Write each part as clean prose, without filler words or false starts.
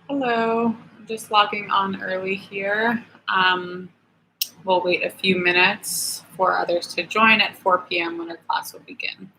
Hello, I'm just logging on early here. We'll wait a few minutes for others to join at 4 p.m. when our class will begin.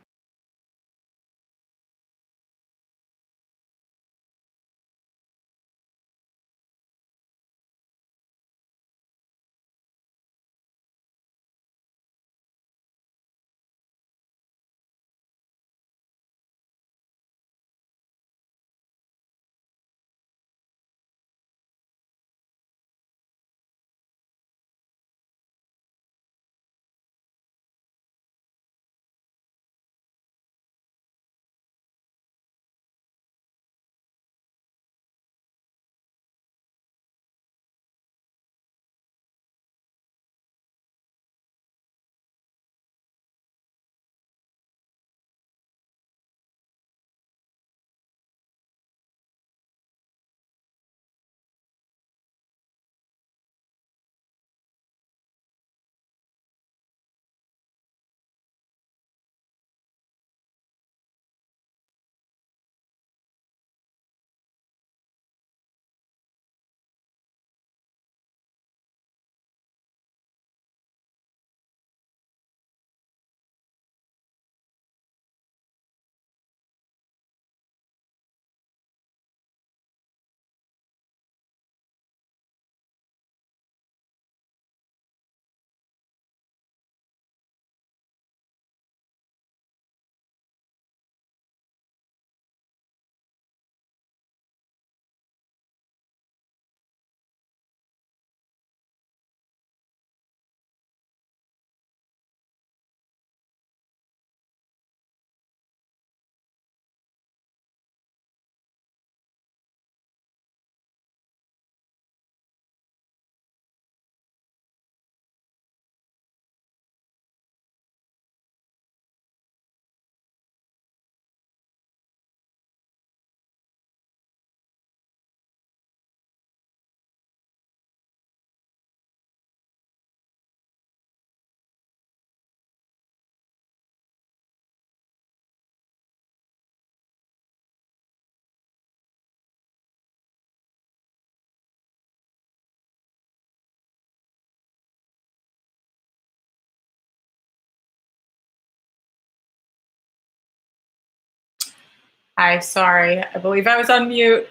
Hi, sorry, I believe I was on mute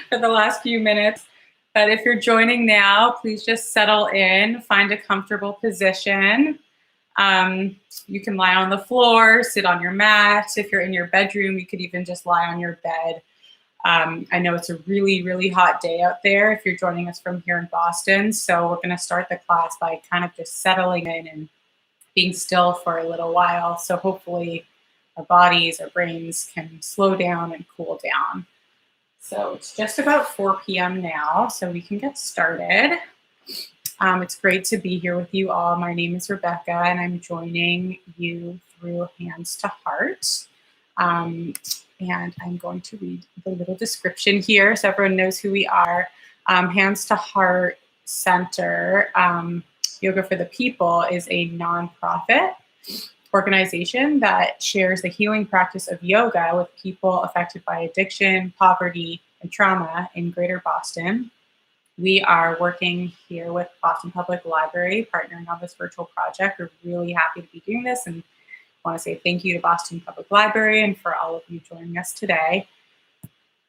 for the last few minutes. But if you're joining now, please just settle in, find a comfortable position. Um, you can lie on the floor, sit on your mat. If you're in your bedroom, you could even just lie on your bed. I know it's a really, really hot day out there if you're joining us from here in Boston. So we're going to start the class by kind of just settling in and being still for a little while. So hopefully our bodies, our brains can slow down and cool down. So it's just about 4 p.m. now, so we can get started. It's great to be here with you all. My name is Rebecca, and I'm joining you through Hands to Heart. And I'm going to read the little description here so everyone knows who we are. Hands to Heart Center, Yoga for the People, is a nonprofit organization that shares the healing practice of yoga with people affected by addiction, poverty, and trauma in Greater Boston. We are working here with Boston Public Library, partnering on this virtual project. We're really happy to be doing this and want to say thank you to Boston Public Library and for all of you joining us today.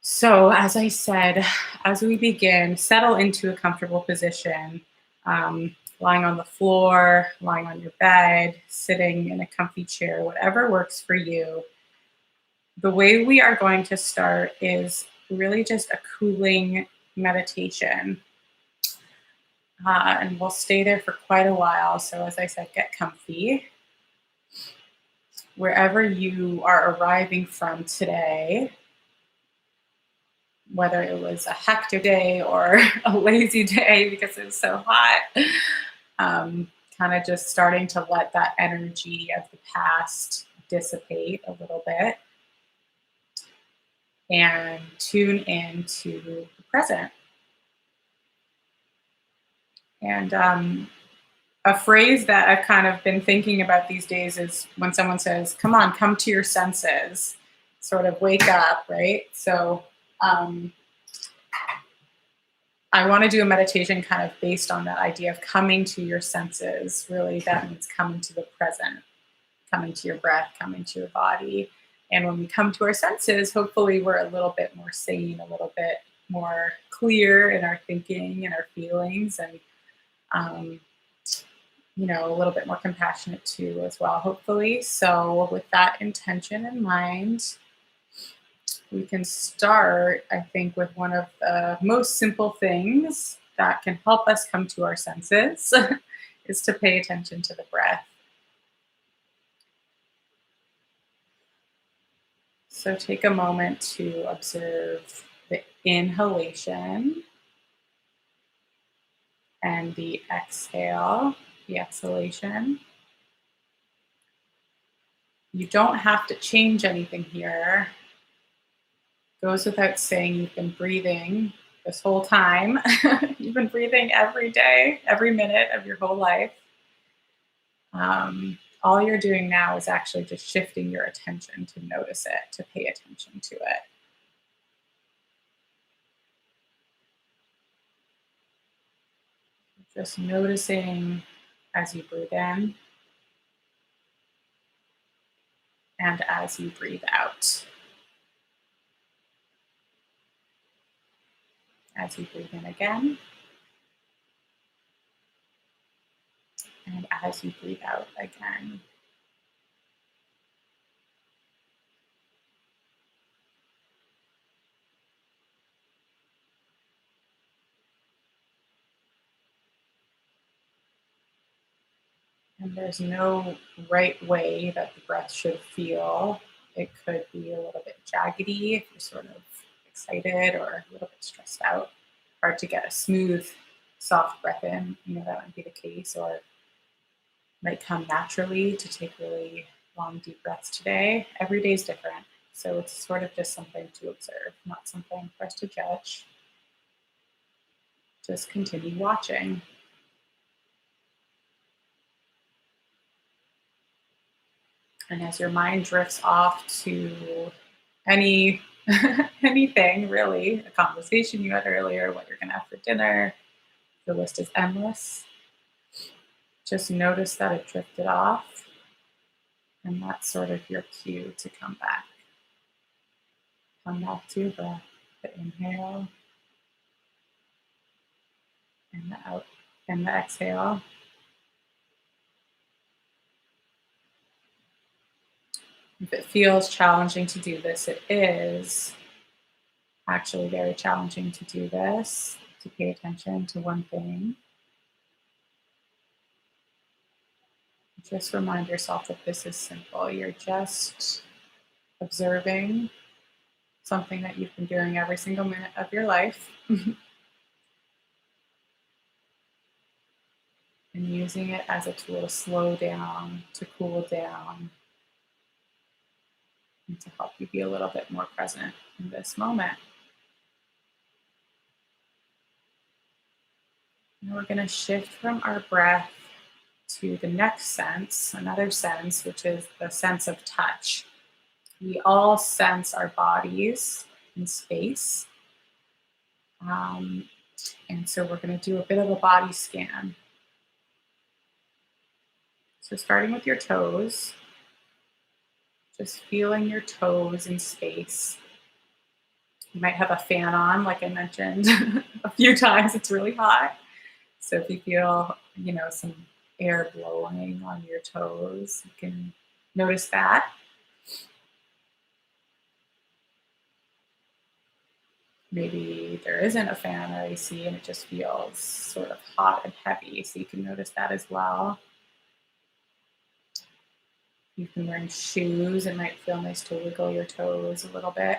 So, as I said, as we begin, settle into a comfortable position, lying on the floor, lying on your bed, sitting in a comfy chair, whatever works for you. The way we are going to start is really just a cooling meditation. And we'll stay there for quite a while. So, as I said, get comfy. Wherever you are arriving from today, whether it was a hectic day or a lazy day because it was so hot, kind of just starting to let that energy of the past dissipate a little bit and tune into the present. And a phrase that I've kind of been thinking about these days is when someone says, come on, come to your senses, sort of wake up, right? So I want to do a meditation kind of based on that idea of coming to your senses. Really, that means coming to the present, coming to your breath, coming to your body. And when we come to our senses, hopefully we're a little bit more sane, a little bit more clear in our thinking and our feelings, and um, a little bit more compassionate too, as well, hopefully. So, with that intention in mind, we can start, I think, with one of the most simple things that can help us come to our senses is to pay attention to the breath. So take a moment to observe the inhalation and the exhale, the exhalation. You don't have to change anything here. Goes without saying, you've been breathing this whole time. You've been breathing every day, every minute of your whole life. All you're doing now is actually just shifting your attention to notice it, to pay attention to it. Just noticing as you breathe in and as you breathe out. As you breathe in again, and as you breathe out again. And there's no right way that the breath should feel. It could be a little bit jaggedy if you're sort of excited or a little bit stressed out. Hard to get a smooth, soft breath in. That might be the case, or might come naturally to take really long, deep breaths today. Every day is different. So it's sort of just something to observe, not something for us to judge. Just continue watching. And as your mind drifts off to any anything really, a conversation you had earlier, what you're gonna have for dinner, the list is endless. Just notice that it drifted off, and that's sort of your cue to come back. Come back to the inhale and the out and the exhale. If it feels challenging to do this, it is actually very challenging to do this, to pay attention to one thing. Just remind yourself that this is simple. You're just observing something that you've been doing every single minute of your life and using it as a tool to slow down, to cool down, and to help you be a little bit more present in this moment. And we're going to shift from our breath to the next sense, another sense, which is the sense of touch. We all sense our bodies in space. And so we're going to do a bit of a body scan. So starting with your toes, just feeling your toes in space. You might have a fan on, like I mentioned a few times. It's really hot. So if you feel, some air blowing on your toes, you can notice that. Maybe there isn't a fan or AC and it just feels sort of hot and heavy. So you can notice that as well. You've been wearing shoes. It might feel nice to wiggle your toes a little bit.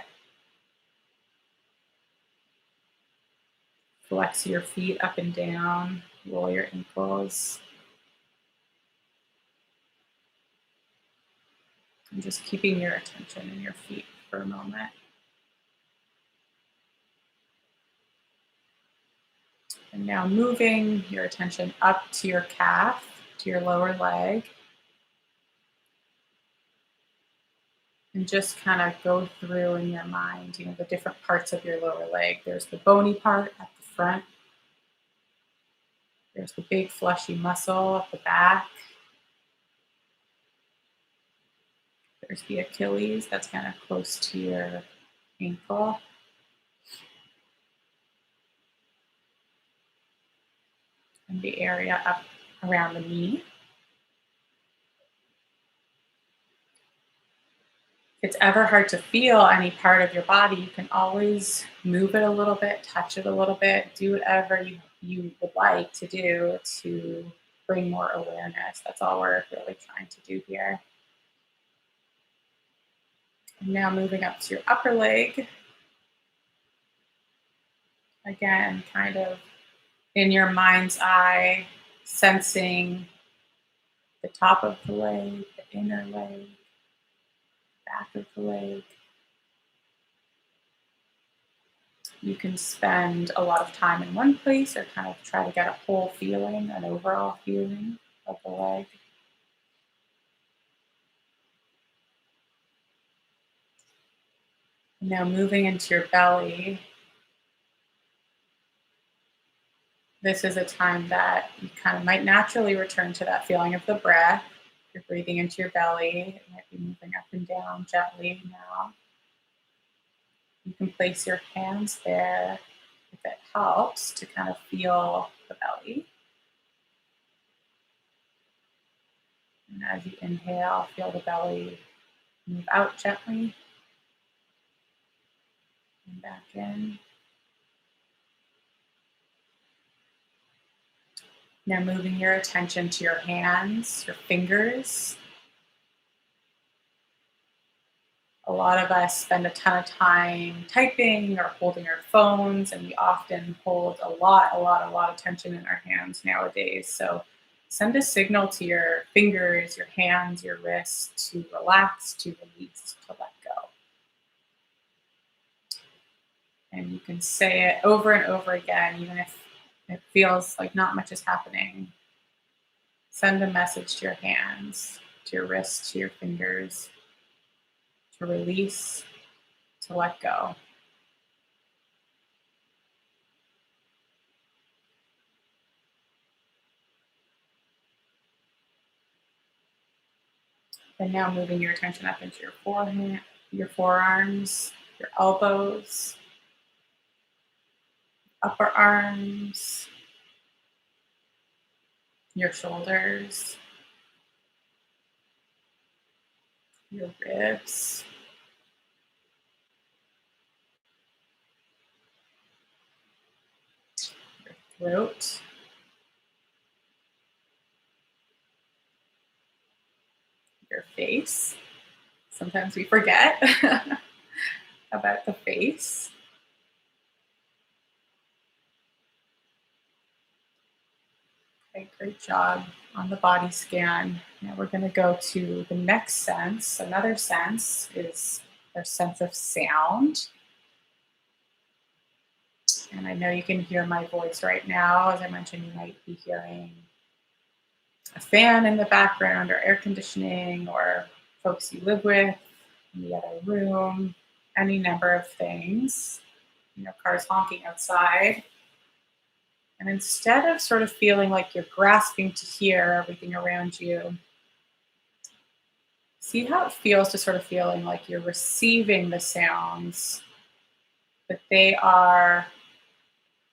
Flex your feet up and down. Roll your ankles. And just keeping your attention in your feet for a moment. And now moving your attention up to your calf, to your lower leg. And just kind of go through in your mind, the different parts of your lower leg. There's the bony part at the front. There's the big fleshy muscle at the back. There's the Achilles, that's kind of close to your ankle. And the area up around the knee. If it's ever hard to feel any part of your body, you can always move it a little bit, touch it a little bit, do whatever you would like to do to bring more awareness. That's all we're really trying to do here. And now moving up to your upper leg. Again, kind of in your mind's eye, sensing the top of the leg, the inner leg, back of the leg. You can spend a lot of time in one place or kind of try to get a whole feeling, an overall feeling of the leg. Now moving into your belly. This is a time that you kind of might naturally return to that feeling of the breath. You're breathing into your belly. It might be moving up and down gently now. You can place your hands there if it helps to kind of feel the belly. And as you inhale, feel the belly move out gently and back in. Now moving your attention to your hands, your fingers. A lot of us spend a ton of time typing or holding our phones, and we often hold a lot of tension in our hands nowadays. So send a signal to your fingers, your hands, your wrists to relax, to release, to let go. And you can say it over and over again, even if it feels like not much is happening. Send a message to your hands, to your wrists, to your fingers, to release, to let go. And now moving your attention up into your forehead, your forearms, your elbows, upper arms, your shoulders, your ribs, your throat, your face. Sometimes we forget about the face. Okay, great job on the body scan. Now we're going to go to the next sense. Another sense is our sense of sound. And I know you can hear my voice right now. As I mentioned, you might be hearing a fan in the background or air conditioning or folks you live with in the other room, any number of things, cars honking outside. And instead of sort of feeling like you're grasping to hear everything around you, see how it feels to sort of feeling like you're receiving the sounds, that they are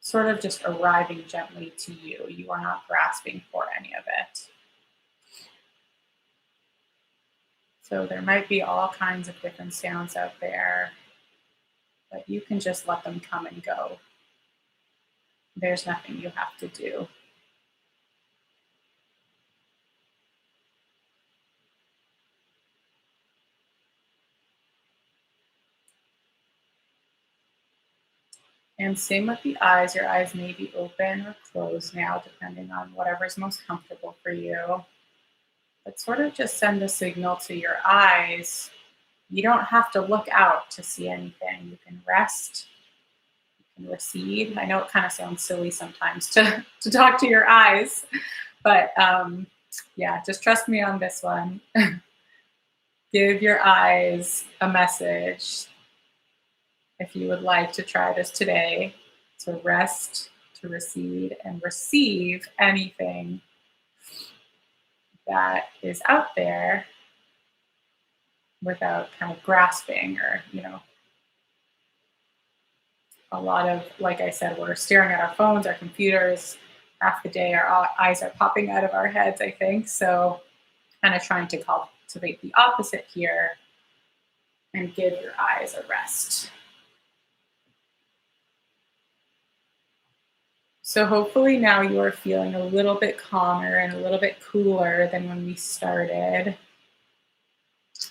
sort of just arriving gently to you. You are not grasping for any of it. So there might be all kinds of different sounds out there, but you can just let them come and go. There's nothing you have to do. And same with the eyes. Your eyes may be open or closed now, depending on whatever's most comfortable for you. But sort of just send a signal to your eyes. You don't have to look out to see anything. You can rest, you can recede. I know it kind of sounds silly sometimes to talk to your eyes, but yeah, just trust me on this one. Give your eyes a message if you would like to try this today, to rest, to recede and receive anything that is out there without kind of grasping or, a lot of, like I said, we're staring at our phones, our computers half the day, our eyes are popping out of our heads, I think. So kind of trying to cultivate the opposite here and give your eyes a rest. So hopefully now you are feeling a little bit calmer and a little bit cooler than when we started.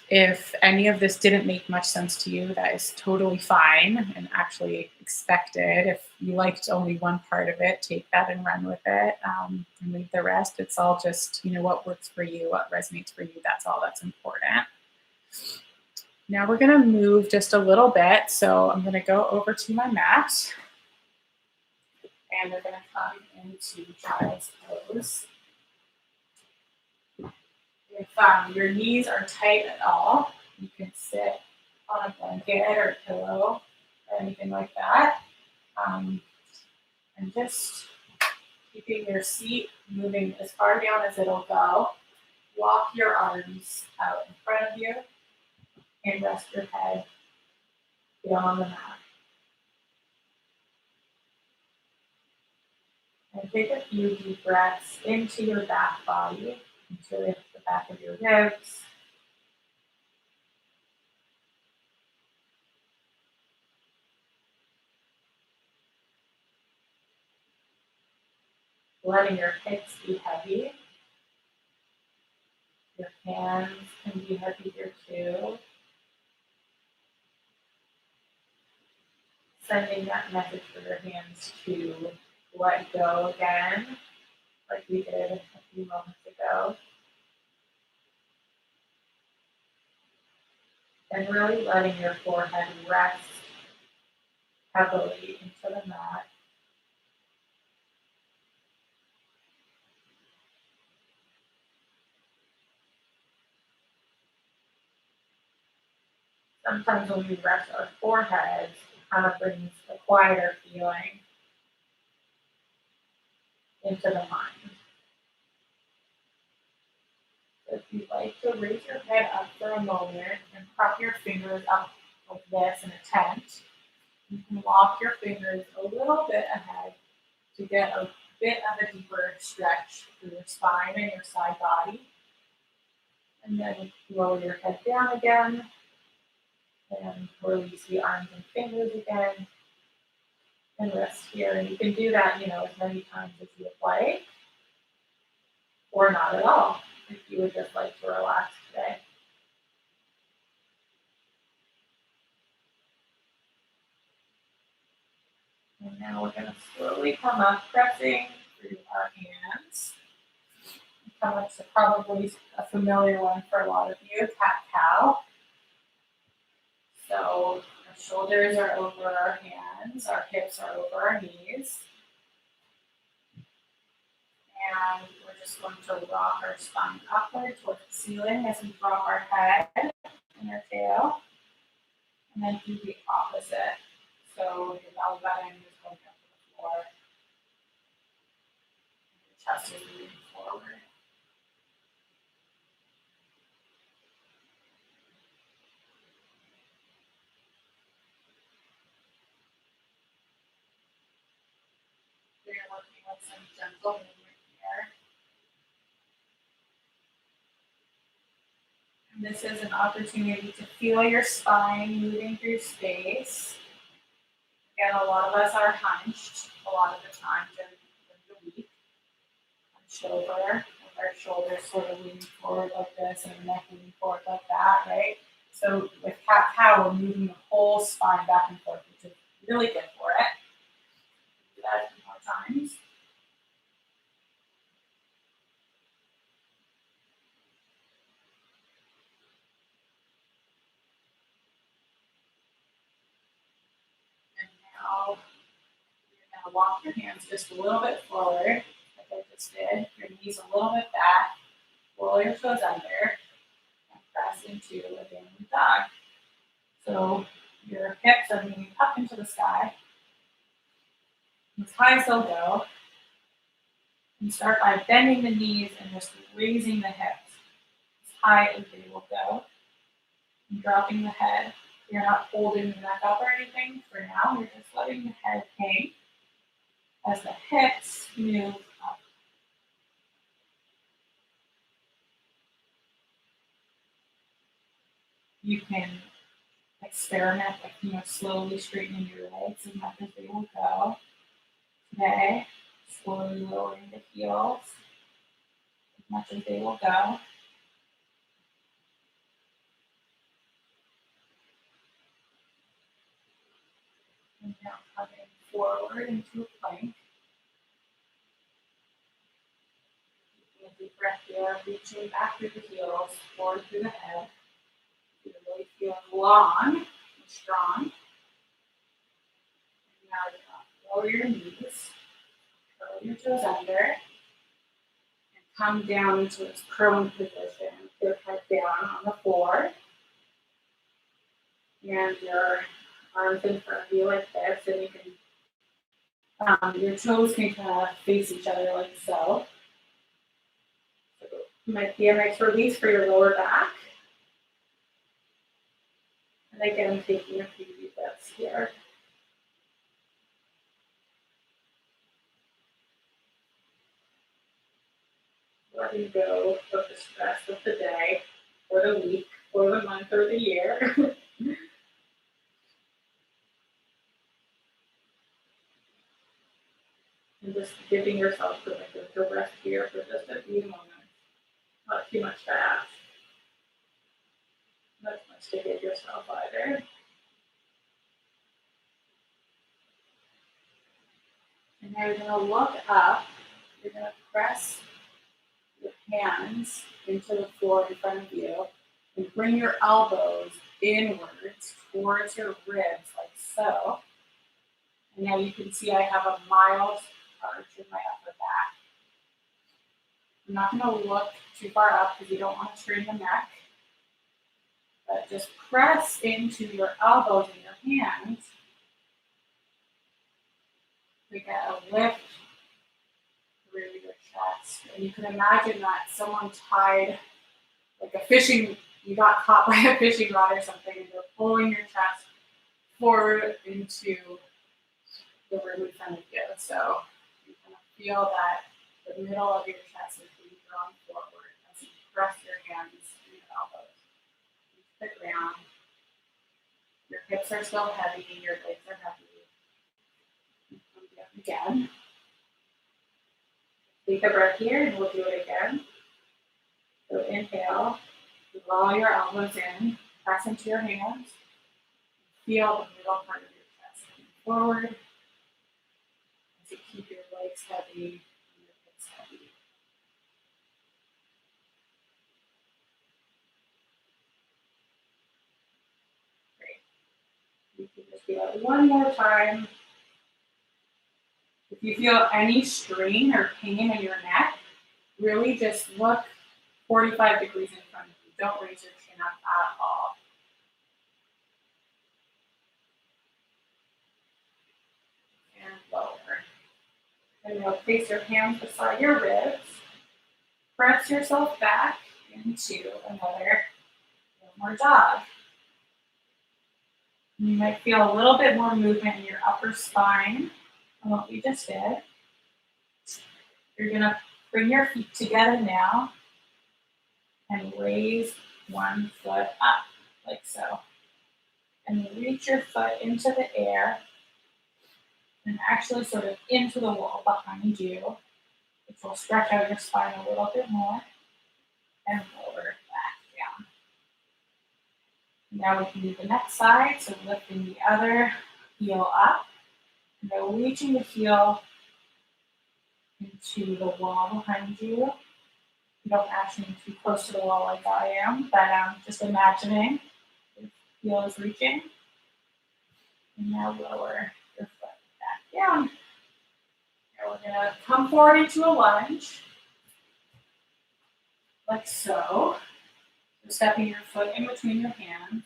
If any of this didn't make much sense to you, that is totally fine and actually expected. If you liked only one part of it, take that and run with it, and leave the rest. It's all just, what works for you, what resonates for you. That's all that's important. Now we're going to move just a little bit. So I'm going to go over to my mat and we're going to come into child's pose. If your knees are tight at all, you can sit on a blanket or a pillow or anything like that. And just keeping your seat moving as far down as it'll go. Walk your arms out in front of you and rest your head down on the mat. And take a few deep breaths into your back body, into the back of your ribs. Letting your hips be heavy. Your hands can be heavy here too. Sending that message for your hands to let go again, like we did a few moments ago. And really letting your forehead rest heavily into the mat. Sometimes when we rest our foreheads, it kind of brings a quieter feeling into the mind. So if you'd like to raise your head up for a moment and prop your fingers up like this in a tent, you can walk your fingers a little bit ahead to get a bit of a deeper stretch through your spine and your side body. And then lower your head down again and release the arms and fingers again and rest here. And you can do that, as many times as you would like, or not at all, if you would just like to relax today. And now we're going to slowly come up, pressing through our hands. Come up to probably a familiar one for a lot of you, cat-cow. So our shoulders are over our hands, our hips are over our knees. And we're just going to rock our spine upward towards the ceiling as we drop our head and our tail. And then do the opposite. So your belly button is going up to the floor. Your chest is moving forward. We're working with some gentle movement here. And this is an opportunity to feel your spine moving through space. Again, a lot of us are hunched a lot of the time during the week. Hunched over, with our shoulders sort of leaning forward like this and our neck leaning forward like that, right? So with cat-cow, we're moving the whole spine back and forth, which is really good for it. Do that a few more times. And now you're going to walk your hands just a little bit forward, like I just did. Your knees a little bit back. Roll your toes under and press into a downward dog. So your hips are moving up into the sky. As high as they'll go. And start by bending the knees and just raising the hips as high as they will go. And dropping the head. You're not holding the neck up or anything for now. You're just letting the head hang as the hips move up. You can experiment with, slowly straightening your legs as much as they will go. Today, slowly lowering the heels as much as they will go. And now coming forward into a plank. Taking a deep breath here, reaching back through the heels, forward through the head. You're really feeling long and strong. And now you're going to lower your knees, curl your toes under, and come down into this prone position. Your head down on the floor. And your arms in front of you like this, and you can, your toes can kind of face each other like so. So you might be a nice release for your lower back. And again, taking a few deep breaths here. Letting go of the stress of the day, or the week, or the month, or the year. And just giving yourself permission to rest here for just a few moments. Not too much to ask. Not much to give yourself either. And now you're going to look up. You're going to press your hands into the floor in front of you and bring your elbows inwards towards your ribs like so. And now you can see I have a mild arch in my upper back. I'm not going to look too far up because you don't want to strain the neck. But just press into your elbows and your hands. We get a lift through your chest. And you can imagine that someone tied like a fishing, you got caught by a fishing rod or something, and they're pulling your chest forward into the room in front of you. So you kind of feel that the middle of your chest is being drawn forward as you press your hands and your elbows into the ground. Your hips are still heavy, your legs are heavy. Come down again. Take a breath here and we'll do it again. So inhale, draw your elbows in, press into your hands. Feel the middle part of your chest forward as you keep your legs heavy and your hips heavy. Great. You can just do that one more time. If you feel any strain or pain in your neck, really just look 45 degrees in front of you. Don't raise your chin up at all. And lower. And now place your hands beside your ribs. Press yourself back into another more jog. You might feel a little bit more movement in your upper spine than what we just did. You're going to bring your feet together now and raise one foot up like so. And reach your foot into the air and actually sort of into the wall behind you, which will stretch out your spine a little bit more, and lower back down. Now we can do the next side, so lifting the other heel up, and then reaching the heel into the wall behind you. You don't actually need to be close to the wall like I am, but just imagining the heel is reaching. And now lower your foot back down. Now we're going to come forward into a lunge, like so. So stepping your foot in between your hands.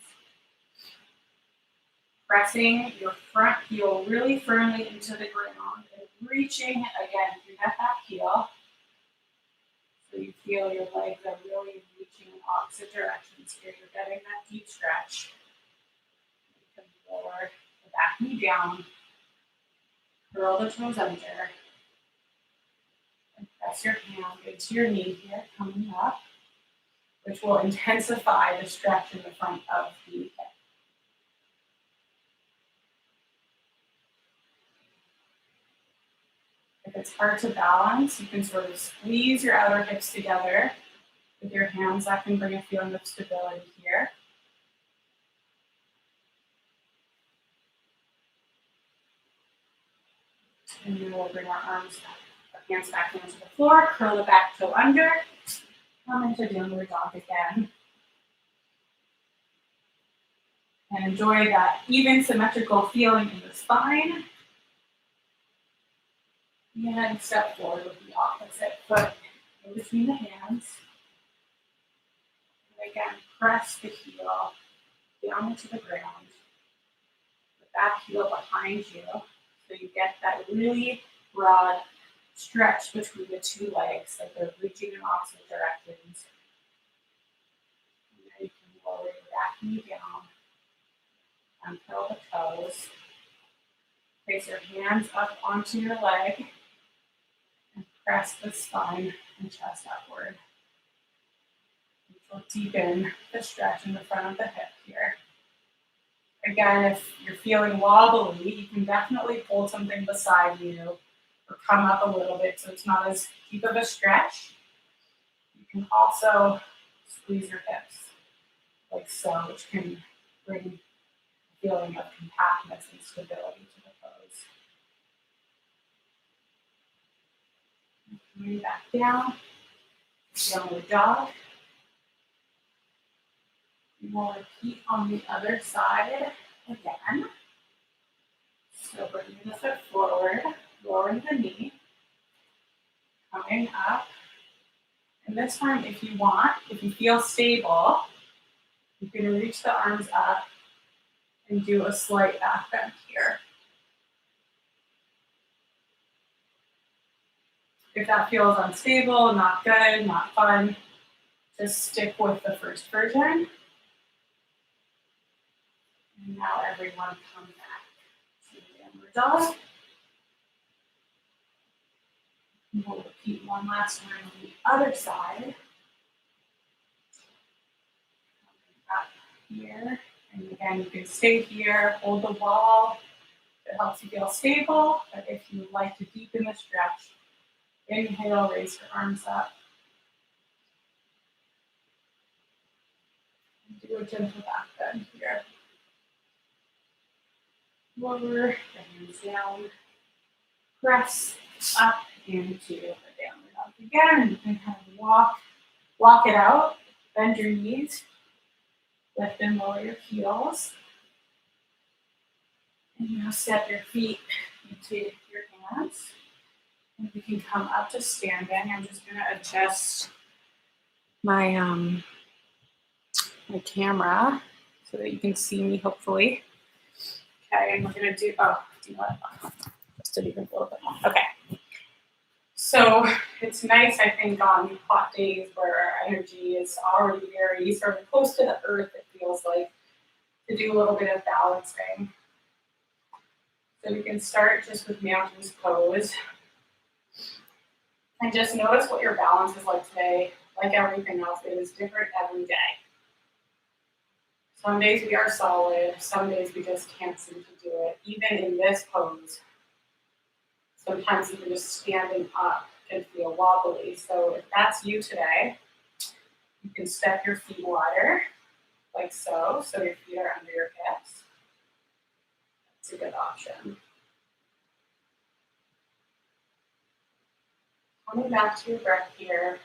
Pressing your front heel really firmly into the ground and reaching again through that back heel. So you feel your legs are really reaching in opposite directions here. You're getting that deep stretch. You can lower the back knee down, curl the toes under, and press your hand into your knee here, coming up, which will intensify the stretch in the front of the hip. If it's hard to balance, you can sort of squeeze your outer hips together with your hands. That can bring a feeling of stability here. And then we'll bring our hands back into the floor, curl the back toe under, come into downward dog again. And enjoy that even symmetrical feeling in the spine. And step forward with the opposite foot in between the hands. And again, press the heel down into the ground. The back heel behind you. So you get that really broad stretch between the two legs, like they're reaching in opposite directions. And then you can lower your back knee down and curl the toes. Place your hands up onto your leg and press the spine and chest upward. Which will deepen the stretch in the front of the hip here. Again, if you're feeling wobbly, you can definitely pull something beside you or come up a little bit so it's not as deep of a stretch. You can also squeeze your hips like so, which can bring a feeling of compactness and stability to the pose. Coming back down, downward dog. And we'll repeat on the other side again. So bringing the foot forward, lowering the knee, coming up. And this time, if you want, if you feel stable, you can reach the arms up and do a slight back bend here. If that feels unstable, not good, not fun, just stick with the first version. And now everyone come back to the downward dog. And we'll repeat one last time on the other side. Coming up here. And again, you can stay here, hold the wall. It helps you feel stable. But if you would like to deepen the stretch, inhale, raise your arms up. And do a gentle back bend here. Lower the hands down. Press up into the downward dog again. You can kind of walk it out. Bend your knees. Lift and lower your heels. And now step your feet into your hands. And you can come up to standing. I'm just going to adjust my my camera so that you can see me, hopefully. Okay, and we're going to do you know what? Just did even a little bit more. Okay. So it's nice, I think, on hot days where our energy is already very sort of close to the earth, it feels like, to do a little bit of balancing. So we can start just with mountain's pose. And just notice what your balance is like today. Like everything else, it is different every day. Some days we are solid, some days we just can't seem to do it. Even in this pose, sometimes even just standing up can feel wobbly. So if that's you today, you can step your feet wider, like so your feet are under your hips. That's a good option. Coming back to your breath here.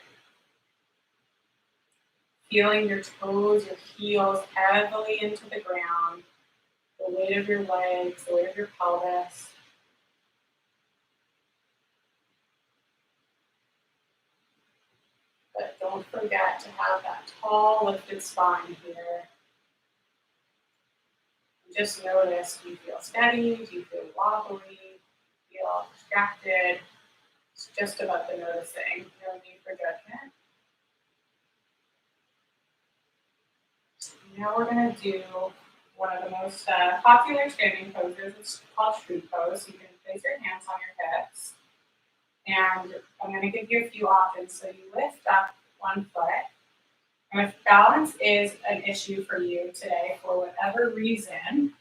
Feeling your toes, your heels heavily into the ground. The weight of your legs, the weight of your pelvis. But don't forget to have that tall, lifted spine here. Just notice, do you feel steady? Do you feel wobbly? feel distracted, it's just about the noticing. No need for judgment. Now we're going to do one of the most popular standing poses. It's called street pose. You can place your hands on your hips. And I'm going to give you a few options. So you lift up one foot. And if balance is an issue for you today, for whatever reason,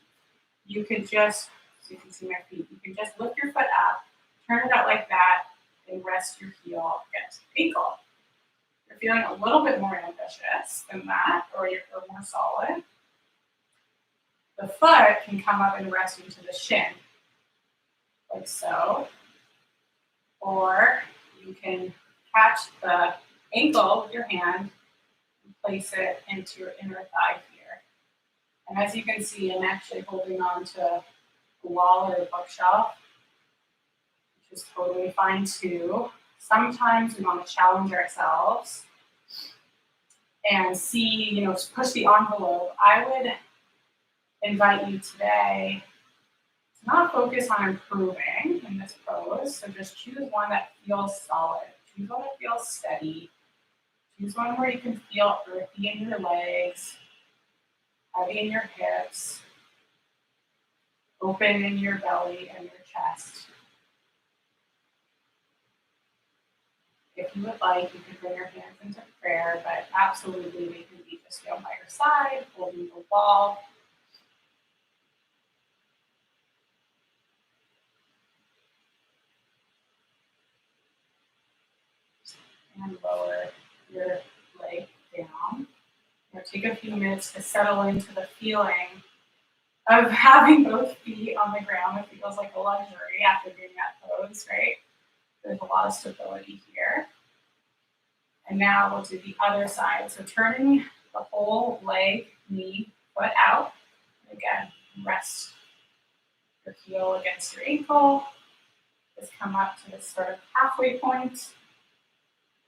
you can just, so you can see my feet, you can just lift your foot up, turn it out like that, and rest your heel against your ankle. If you're feeling a little bit more ambitious than that, or you're more solid, the foot can come up and rest into the shin, like so. Or you can catch the ankle with your hand and place it into your inner thigh here. And as you can see, I'm actually holding on to a wall or a bookshelf, which is totally fine too. Sometimes we want to challenge ourselves and see, push the envelope. I would invite you today to not focus on improving in this pose. So just choose one that feels solid. Choose one that feels steady. Choose one where you can feel earthy in your legs, heavy in your hips, open in your belly and your chest. If you would like, you can bring your hands into prayer, but absolutely they can be just by your side, holding the wall. And lower your leg down. Take a few minutes to settle into the feeling of having both feet on the ground. It feels like a luxury after doing that pose, right? There's a lot of stability here. And now we'll do the other side. So turning the whole leg, knee, foot out. Again, rest your heel against your ankle. Just come up to this sort of halfway point.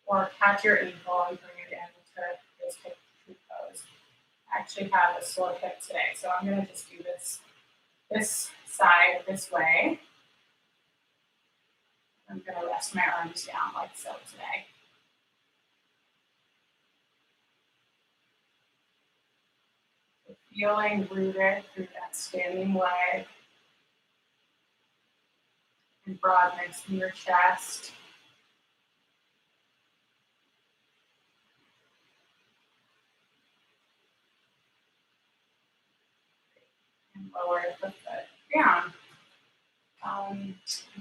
Or catch your ankle and bring it into this hip pose. I actually have a sore hip today, so I'm going to just do this side this way. I'm going to rest my arms down like so today. So feeling rooted through that standing leg and broadness in your chest. And lower the foot down.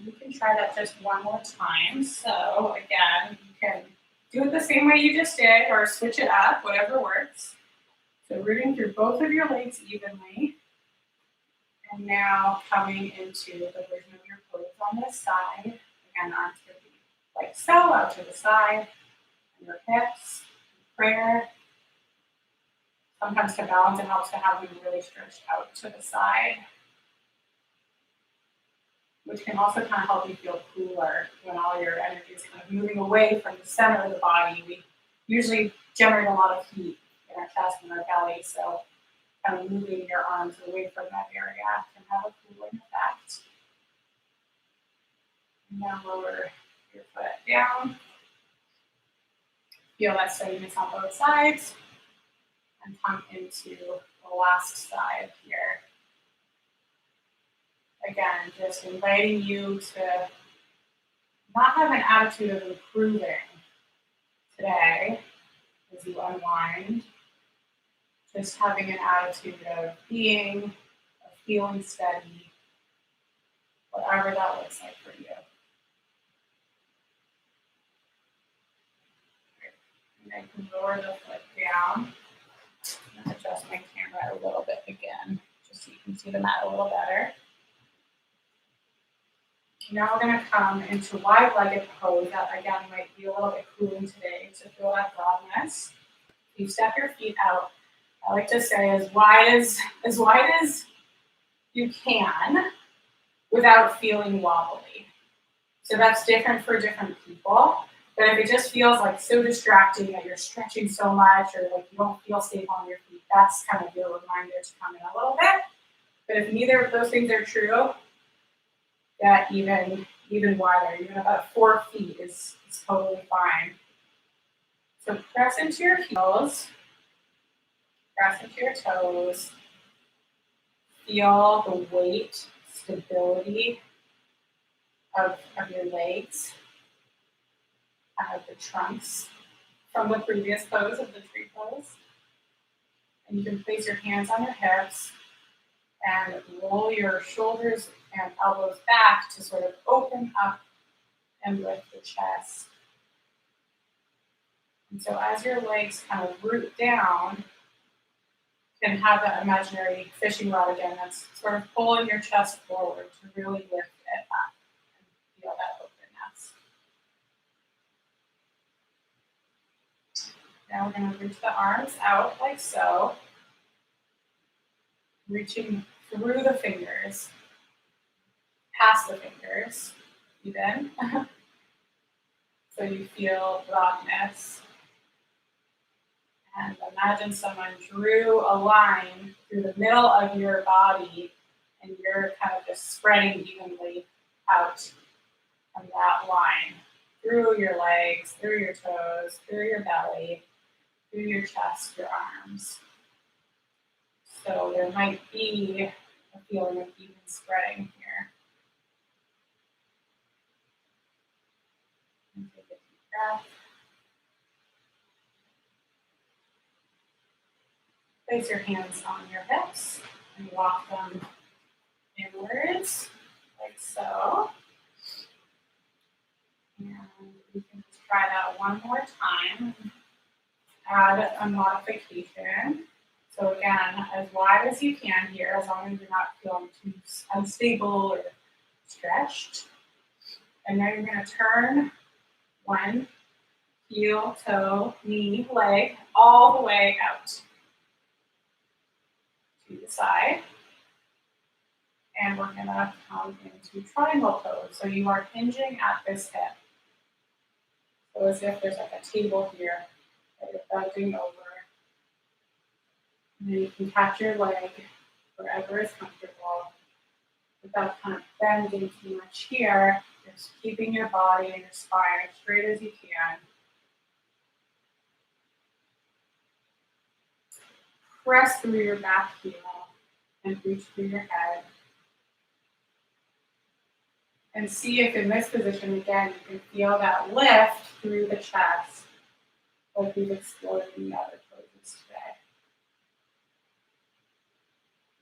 You can try that just one more time. So again, you can do it the same way you just did or switch it up, whatever works. So rooting through both of your legs evenly. And now coming into the version of your pose on this side. Again, arms can be like so, out to the side. And your hips, prayer. Sometimes to balance, it helps to have them really stretched out to the side, which can also kind of help you feel cooler when all your energy is kind of moving away from the center of the body. We usually generate a lot of heat in our chest and our belly, so kind of moving your arms away from that area can have a cooling effect. Now lower your foot down. Feel that steadiness on both sides. And come into the last side here. Again, just inviting you to not have an attitude of improving today as you unwind. Just having an attitude of being, of feeling steady, whatever that looks like for you. And then you can lower the foot down. I'm going to adjust my camera a little bit again, just so you can see the mat a little better. Now we're going to come into wide-legged pose. That, again, might be a little bit cooling today to feel that broadness. You step your feet out. I like to say as wide as you can without feeling wobbly. So that's different for different people. But if it just feels like so distracting that you're stretching so much or like you don't feel safe on your feet, that's kind of your reminder to come in a little bit. But if neither of those things are true, get even wider. Even about 4 feet is totally fine. So press into your heels, press into your toes. Feel the weight, stability of your legs, of the trunks from the previous pose of the tree pose. And you can place your hands on your hips and roll your shoulders and elbows back to sort of open up and lift the chest. And so as your legs kind of root down, you can have that imaginary fishing rod again that's sort of pulling your chest forward to really lift it up and feel that openness. Now we're going to reach the arms out like so, reaching through the fingers, past the fingers, even. So you feel broadness. And imagine someone drew a line through the middle of your body and you're kind of just spreading evenly out from that line, through your legs, through your toes, through your belly, through your chest, your arms. So there might be a feeling of even spreading here. And take a deep breath. Place your hands on your hips and walk them inwards, like so. And we can just try that one more time. Add a modification. So again, as wide as you can here, as long as you're not feeling too unstable or stretched. And now you're going to turn one heel, toe, knee, leg, all the way out to the side. And we're going to come into triangle pose. So you are hinging at this hip. So as if there's like a table here that you're bending over. And then you can catch your leg wherever is comfortable without kind of bending too much here. Just keeping your body and your spine as straight as you can. Press through your back heel and reach through your head. And see if in this position, again, you can feel that lift through the chest like we've explored in the other poses today.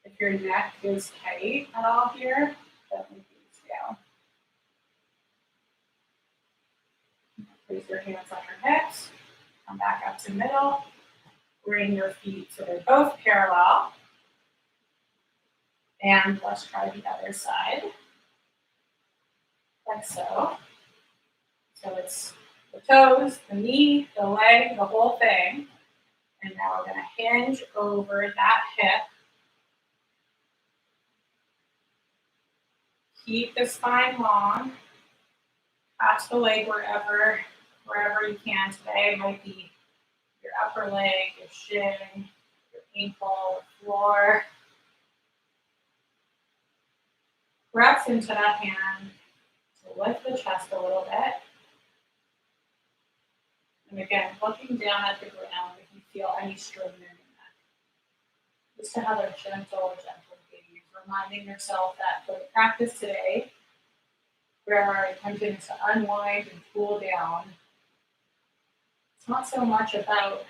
If your neck is tight at all here, definitely please down. Place your hands on your hips, come back up to middle, bring your feet so they're both parallel. And let's try the other side. Like so. So it's the toes, the knee, the leg, the whole thing. And now we're going to hinge over that hip. Keep the spine long. Catch the leg wherever you can today. It might be your upper leg, your shin, your ankle, the floor. Press into that hand to lift the chest a little bit. And again, looking down at the ground if you feel any strain in your neck. Just to have a gentle gaze, reminding yourself that for the practice today, where our intention is to unwind and cool down, it's not so much about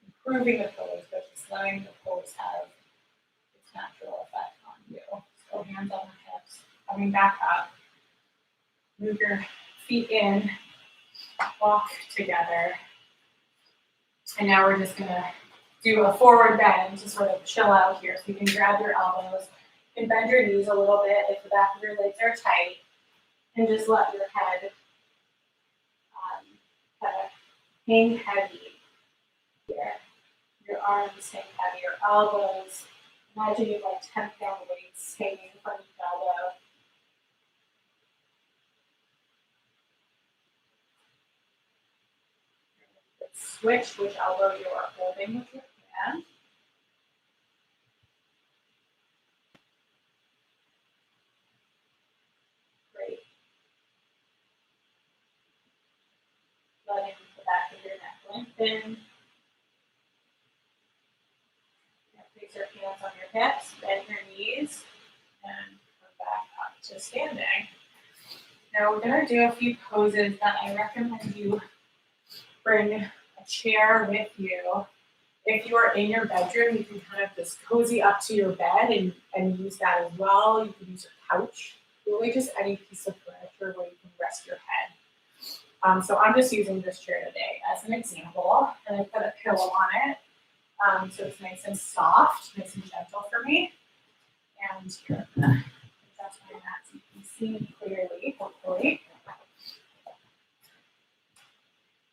improving the pose, but just letting the pose have its natural effect on you. So hands on the hips, coming back up. Move your feet in, walk together. And now we're just going to do a forward bend to sort of chill out here. So you can grab your elbows and bend your knees a little bit if the back of your legs are tight. And just let your head kind of hang heavy here. Your arms hang heavy, your elbows. Imagine you have like 10-pound weights hanging from each elbow. Switch which elbow you are holding with your hand. lengthen. Place your hands on your hips, bend your knees, and come back up to standing. Now we're going to do a few poses that I recommend you bring a chair with you. If you are in your bedroom, you can kind of just cozy up to your bed and use that as well. You can use your couch, really just any piece of furniture where you can rest your head. So I'm just using this chair today as an example, and I put a pillow on it. So it's nice and soft, nice and gentle for me. And here, I'm going to adjust my mat so you can see me clearly, hopefully.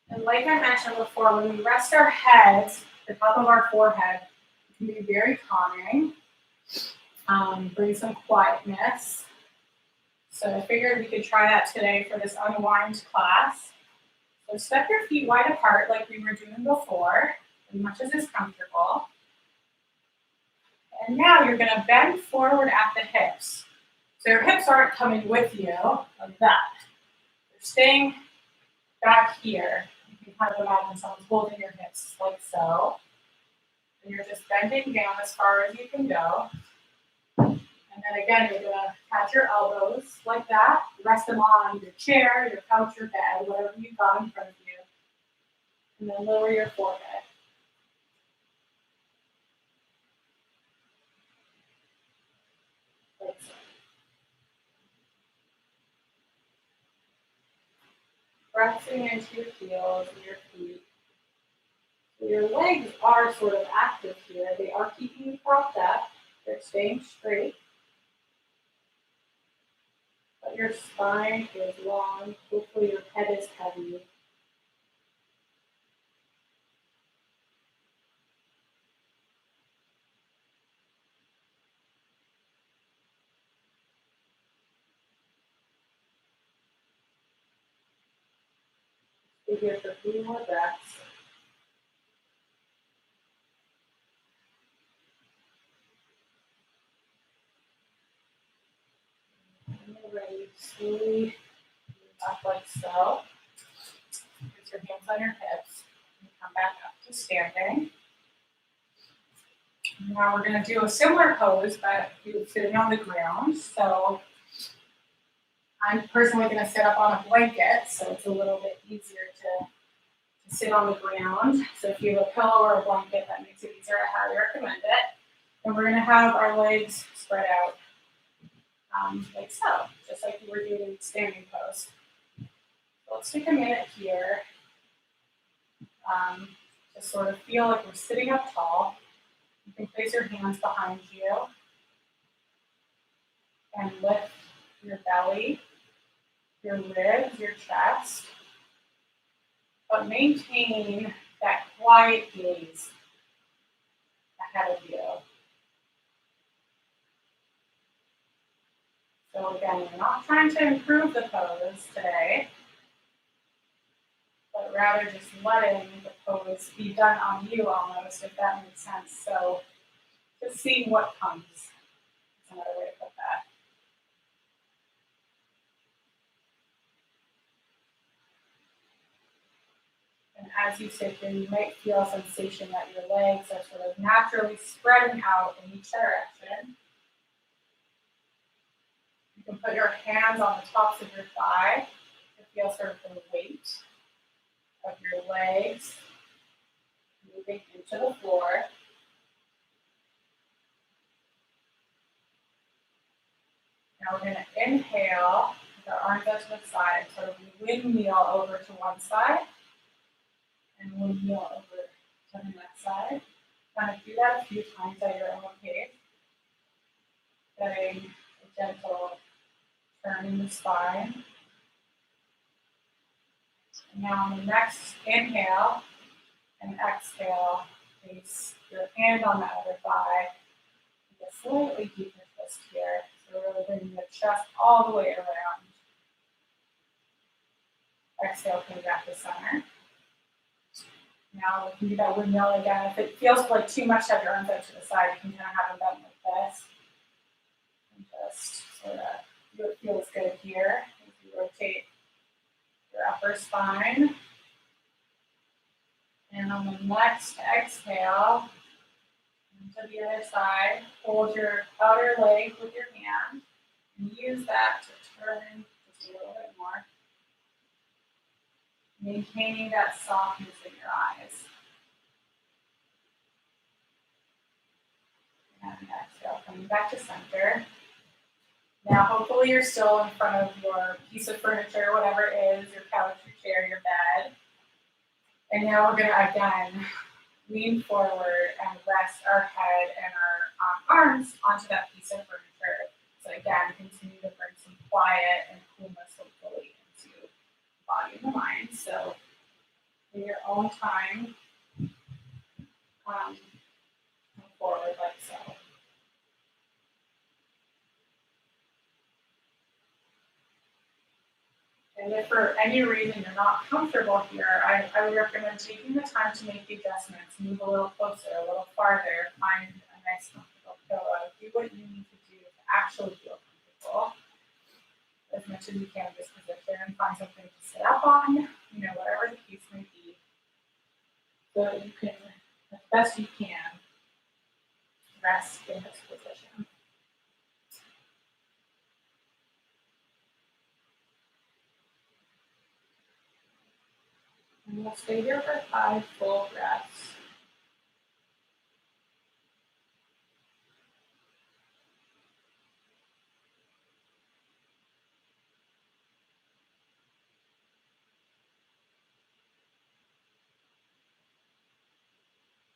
And like I mentioned before, when we rest our heads, the top of our forehead, it can be very calming, bring some quietness. So I figured we could try that today for this Unwind class. So step your feet wide apart like we were doing before, as much as is comfortable. And now you're going to bend forward at the hips. So your hips aren't coming with you like that. They're staying back here. You can kind of imagine someone's holding your hips like so. And you're just bending down as far as you can go. And then again, you're going to catch your elbows like that. Rest them on your chair, your couch, your bed, whatever you've got in front of you. And then lower your forehead. Like so. Pressing into your heels and your feet. So your legs are sort of active here. They are keeping you propped up. They're staying straight. But your spine is long. Hopefully your head is heavy. Stay here for 3 more breaths. And you're ready. Slowly move up like so. Put your hands on your hips. And come back up to standing. Now we're going to do a similar pose, but you're sitting on the ground. So I'm personally going to sit up on a blanket, so it's a little bit easier to sit on the ground. So if you have a pillow or a blanket, that makes it easier. I highly recommend it. And we're going to have our legs spread out like so, just like we were doing in the standing pose. So let's take a minute here to sort of feel like we're sitting up tall. You can place your hands behind you and lift your belly, your ribs, your chest, but maintain that quiet gaze ahead of you. So again, we're not trying to improve the pose today, but rather just letting the pose be done on you almost, if that makes sense. So just seeing what comes is another way to put that. And as you sit here, you might feel a sensation that your legs are sort of naturally spreading out in each direction. You can put your hands on the tops of your thigh to feel sort of the weight of your legs moving into the floor. Now we're going to inhale with our arms out to the side and sort of windmill over to one side and windmill over to the next side. Kind of do that a few times at your own pace, getting a gentle turn in the spine. And now on the next inhale and exhale, place your hand on the other thigh. Take a slightly deeper twist here. So really bringing the chest all the way around. Exhale, coming back to center. Now we can do that windmill again. If it feels like too much to have your arms out to the side, you can kind of have them bent like this. And just sort of do what feels good here as you rotate your upper spine. And And on the next exhale, to the other side, hold your outer leg with your hand and use that to turn just a little bit more, maintaining that softness in your eyes. And exhale, coming back to center. Now, hopefully you're still in front of your piece of furniture, whatever it is, your couch, your chair, your bed. And now we're gonna, again, lean forward and rest our head and our arms onto that piece of furniture. So again, continue to bring some quiet and coolness hopefully into the body and the mind. So in your own time, move forward like so. And if for any reason you're not comfortable here, I would recommend taking the time to make the adjustments, move a little closer, a little farther, find a nice comfortable pillow, do what you need to do to actually feel comfortable as much as you can in this position, find something to sit up on, whatever the case may be, so that you can, as best you can, rest in this position. And we'll stay here for 5 full breaths.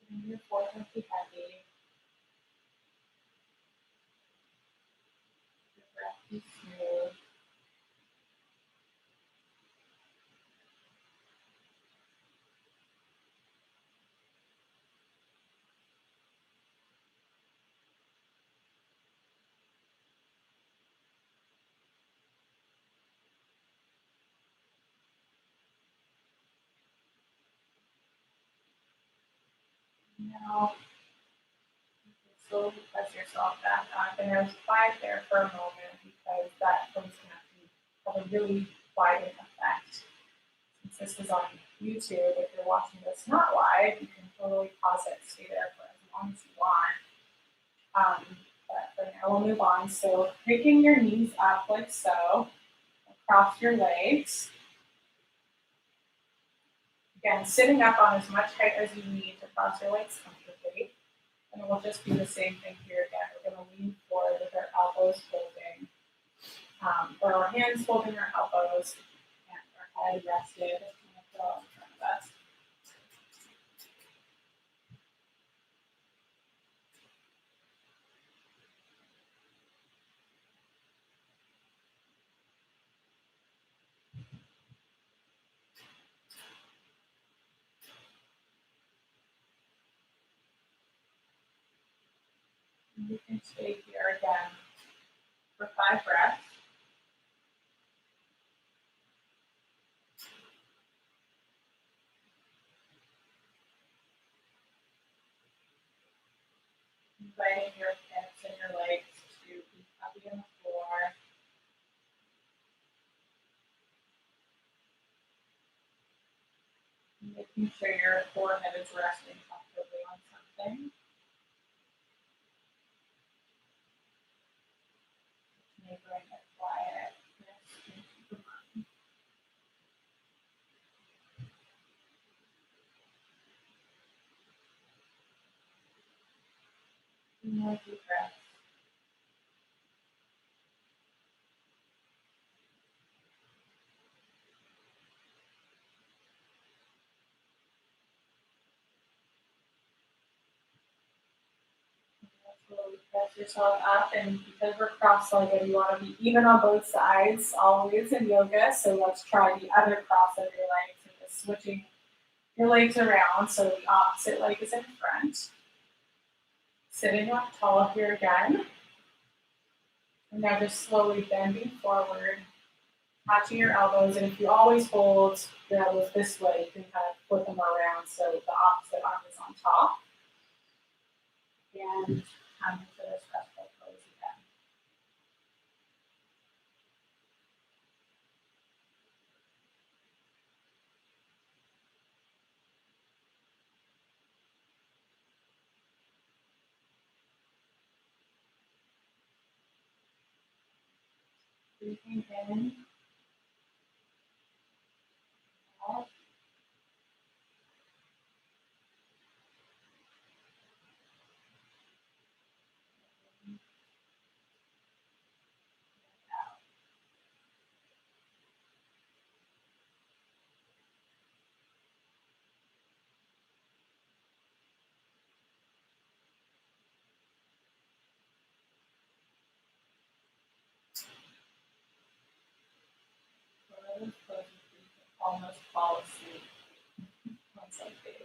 And your forehead be heavy. Your breath be smooth. Now, you can slowly press yourself back up, and I was quiet there for a moment because that was going to have a really quiet effect. Since this is on YouTube, if you're watching this not live, you can totally pause it, stay there for as long as you want. But for now, we'll move on. So, picking your knees up like so, across your legs. Again, sitting up on as much height as you need to cross your legs comfortably. And we'll just do the same thing here again. We're going to lean forward with our elbows folding, or our hands holding our elbows, and our head rested on the pillow in front of us. And you can stay here again for 5 breaths. Inviting your hips and your legs to be heavy on the floor. Making sure your forehead is resting comfortably on something. May bring a quietness into the mind. More deep breaths. Slowly press yourself up, and because we're cross-legged, you want to be even on both sides, always in yoga. So let's try the other cross of your legs and just switching your legs around so the opposite leg is in front. Sitting up tall here again. And now just slowly bending forward, touching your elbows. And if you always hold your elbows this way, you can kind of flip them around so the opposite arm is on top. And come into this restful pose again. Breathing in. Out. Close, close, almost fall asleep on some days.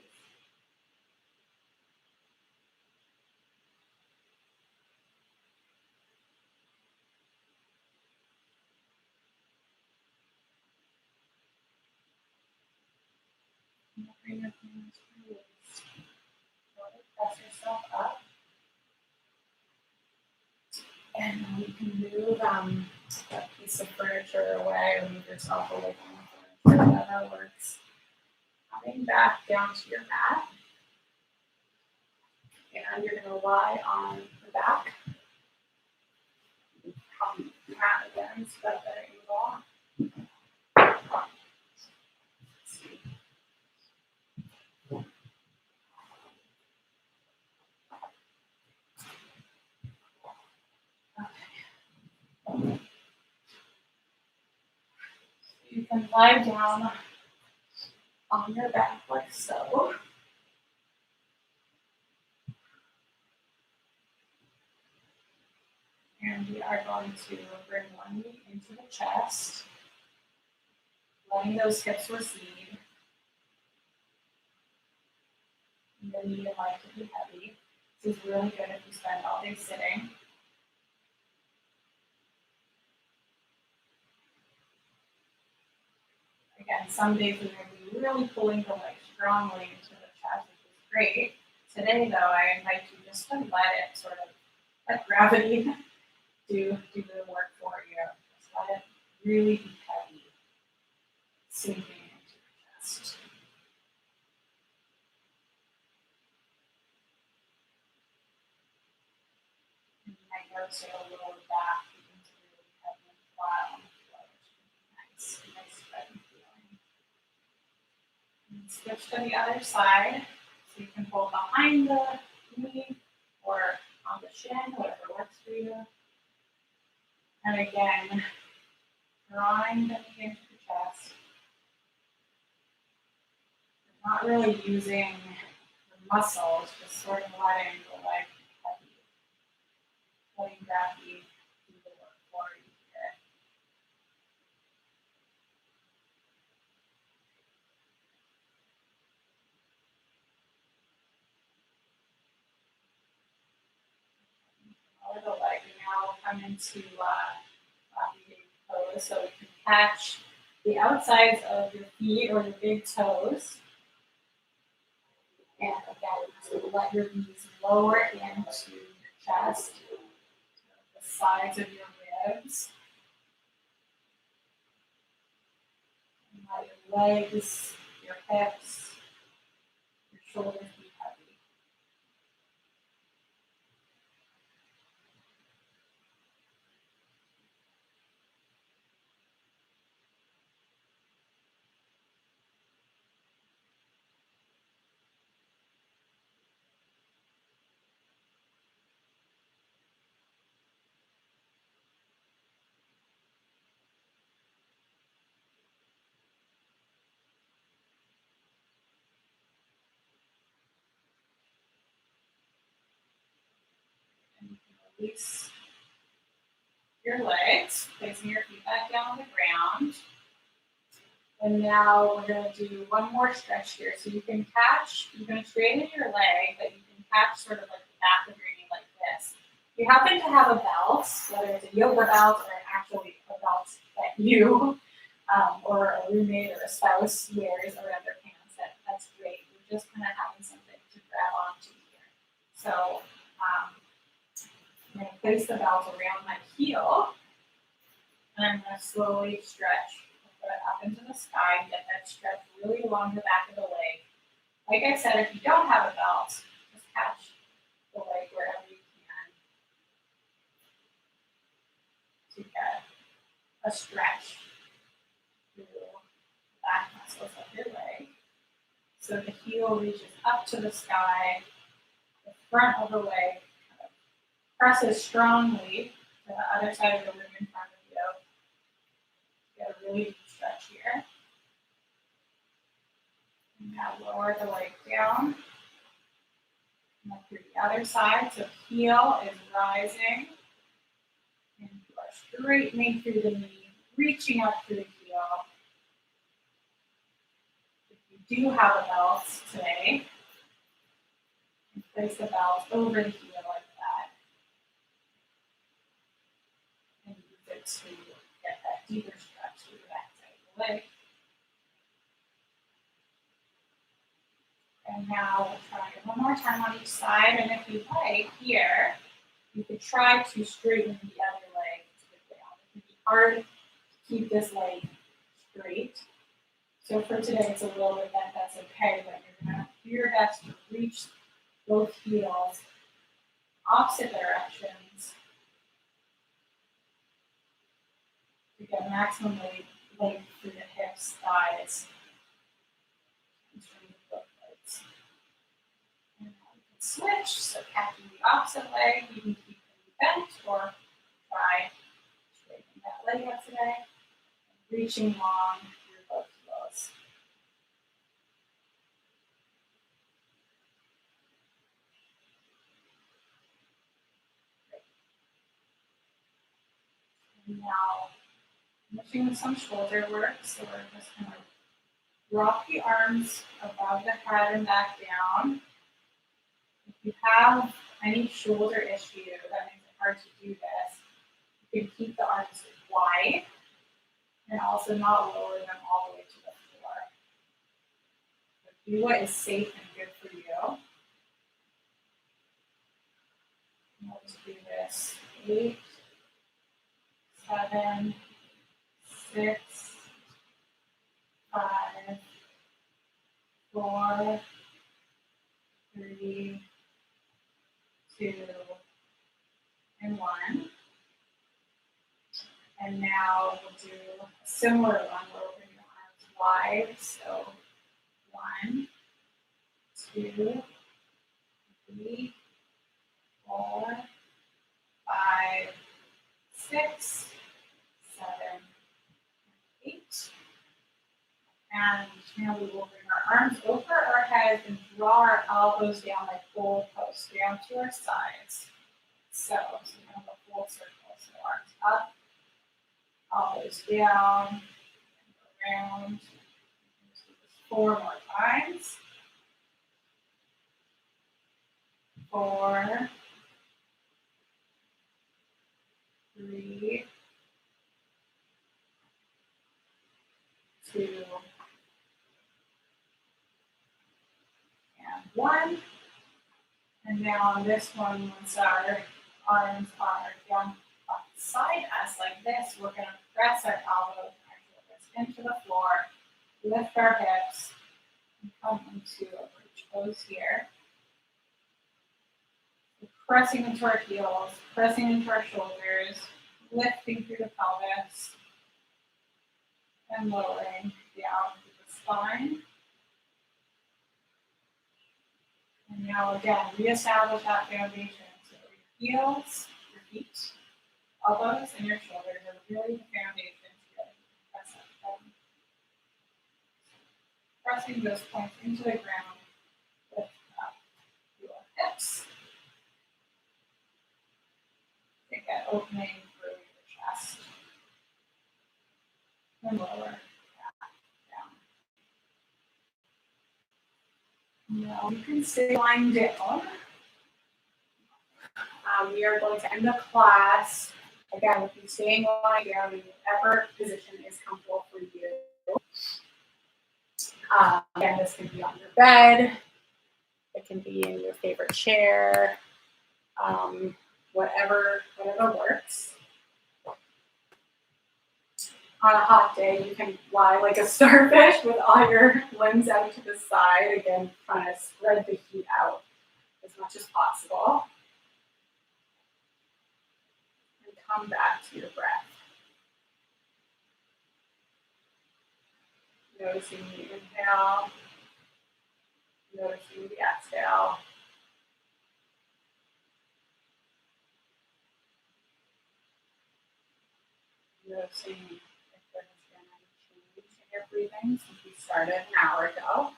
Bring your hands to your waist. Press yourself up. And then you can move that piece of furniture away or move yourself away from the furniture, whatever works. Coming back down to your mat. And you're going to lie on the back. Mat again, so that angle. Okay. You can lie down on your back like so. And we are going to bring one knee into the chest, letting those hips recede. And the knee and leg to be heavy. This is really good if you spend all day sitting. Again, some days we're going to be really pulling the leg strongly into the chest, which is great. Today, though, I invite you just to let it sort of, let gravity do the work for you. Just let it really be heavy, sinking into your chest. And you might notice your lower back begins to really heavy and flat on the floor, which can be nice spreading feeling. And switch to the other side. So you can hold behind the knee or on the shin, whatever works for you. And again, drawing the knee into the chest. You're not really using the muscles, just sort of letting the leg be heavy. Letting gravity do the work for you here. Lower the leg, and now we'll come into big pose, so we can catch the outsides of your feet or your big toes. And again, so let your knees lower into your chest, the sides of your ribs. And let your legs, your hips, your shoulders be heavy. And you can release your legs, placing your feet back down on the ground. And now we're going to do one more stretch here. So you can catch, you're going to straighten your leg, but you can catch sort of like the back of your knee like this. If you happen to have a belt, whether it's a yoga belt or actually a belt that you or a roommate or a spouse wears around their pants, that's great. You're just kind of having something to grab onto here. So I'm going to place the belt around my heel, and I'm going to slowly stretch. Put it up into the sky and get that stretch really along the back of the leg. Like I said, if you don't have a belt, just catch the leg wherever you can to get a stretch through the back muscles of your leg. So the heel reaches up to the sky, the front of the leg kind of presses strongly to the other side of the room in front of you. Get a really deep stretch here. And now lower the leg down. And up through the other side. So heel is rising. And you are straightening through the knee, reaching up through the heel. If you do have a belt today, you place the belt over the heel like that. And use it to get that deeper stretch through the back side of the leg. And now we'll try it one more time on each side. And if you like, here, you could try to straighten the other leg to the ground. It can be hard to keep this leg straight. So for today, it's a little bit bent, that's okay, but you're going to do your best to reach both heels opposite directions to get maximum length through the hips, thighs, and through the foot legs. And now we can switch, so catching the opposite leg, you can keep it bent or try straightening that leg up today and reaching long through both heels. And now, finishing with some shoulder work, so we're just going to drop the arms above the head and back down. If you have any shoulder issue that makes it hard to do this, you can keep the arms wide and also not lower them all the way to the floor. But do what is safe and good for you. And we'll just do this 8, 7, 6, 5, 4, 3, 2, and 1. And now we'll do a similar one where we'll bring the arms wide. So 1, 2, 3, 4, 5, 6, 7, 8. And now we will bring our arms over our heads and draw our elbows down like goal posts down to our sides. So we have a full circle. So arms up, elbows down, and around. Let's do this 4 more times. 4, 3, 2, and 1. And now on this one, once our arms are down beside us like this, we're going to press our elbows and our shoulders into the floor, lift our hips, and come into a bridge pose here. We're pressing into our heels, pressing into our shoulders, lifting through the pelvis, and lowering down through the spine. And now again, reestablish that foundation. So your heels, your feet, elbows, and your shoulders are really the foundation to press up them. Pressing those points into the ground, lift up your hips. Take that opening through your chest. And lower down. Now you can stay lying down. We are going to end the class again with you staying lying down in whatever position is comfortable for you. Again, this can be on your bed. It can be in your favorite chair. Whatever works. On a hot day, you can lie like a starfish with all your limbs out to the side. Again, trying to spread the heat out as much as possible. And come back to your breath. Noticing the inhale, noticing the exhale. Noticing if there has been any change in your breathing since we started an hour ago.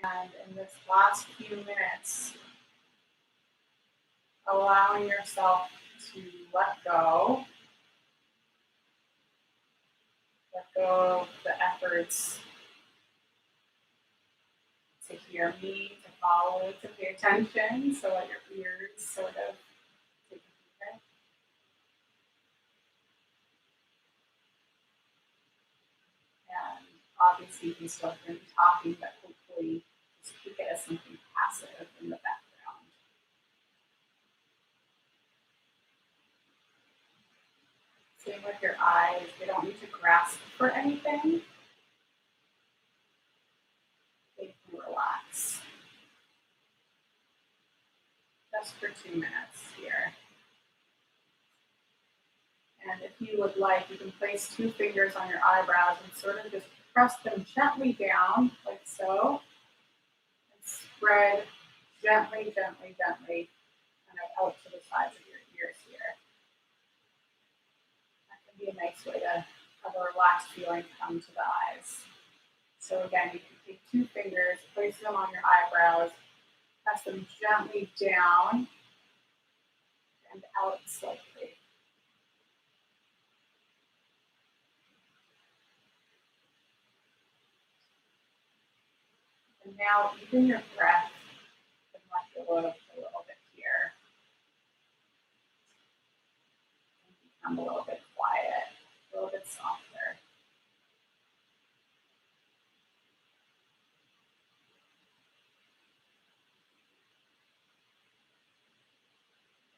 And in this last few minutes, allowing yourself to let go of the efforts to hear me, to follow, to pay attention, so let your ears sort of take a breath. And obviously you can still hear me talking, but hopefully just keep it as something passive in the background. Same with your eyes. They don't need to grasp for anything. They can relax. Just for 2 minutes here. And if you would like, you can place 2 fingers on your eyebrows and sort of just press them gently down, like so. And spread gently, gently, gently, kind of out to the sides of your ears here. That can be a nice way to have a relaxed feeling come to the eyes. So again, you can take 2 fingers, place them on your eyebrows, press them gently down and out slightly. And now even your breath can let go of a little bit here. And become a little bit quiet, a little bit softer.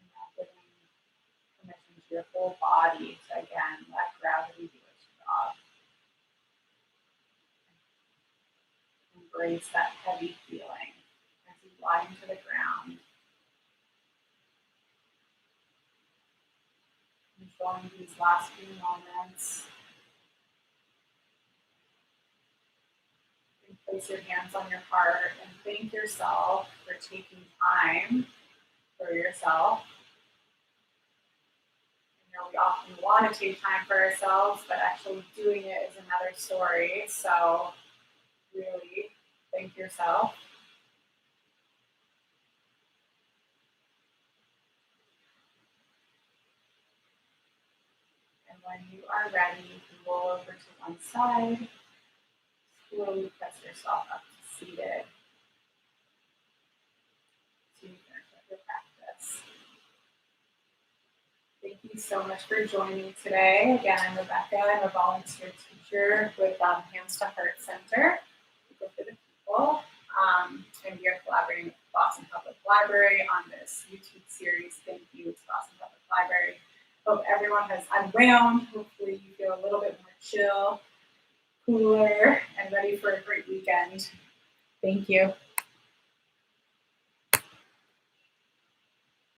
And now giving permission to your whole body to again let gravity do its job. Embrace that heavy feeling as you lie into the ground. Enjoying these last few moments. You can place your hands on your heart and thank yourself for taking time for yourself. You know, we often want to take time for ourselves, but actually doing it is another story. So really thank yourself. And when you are ready, you can roll over to one side. Slowly press yourself up to seated. So you finish up your practice. Thank you so much for joining me today. Again, I'm Rebecca. I'm a volunteer teacher with Hands to Heart Center, People for the People. And we are collaborating with Boston Public Library on this YouTube series. Thank you to Boston Public Library. Hope everyone has unwound. Hopefully you feel a little bit more chill, cooler, and ready for a great weekend. Thank you.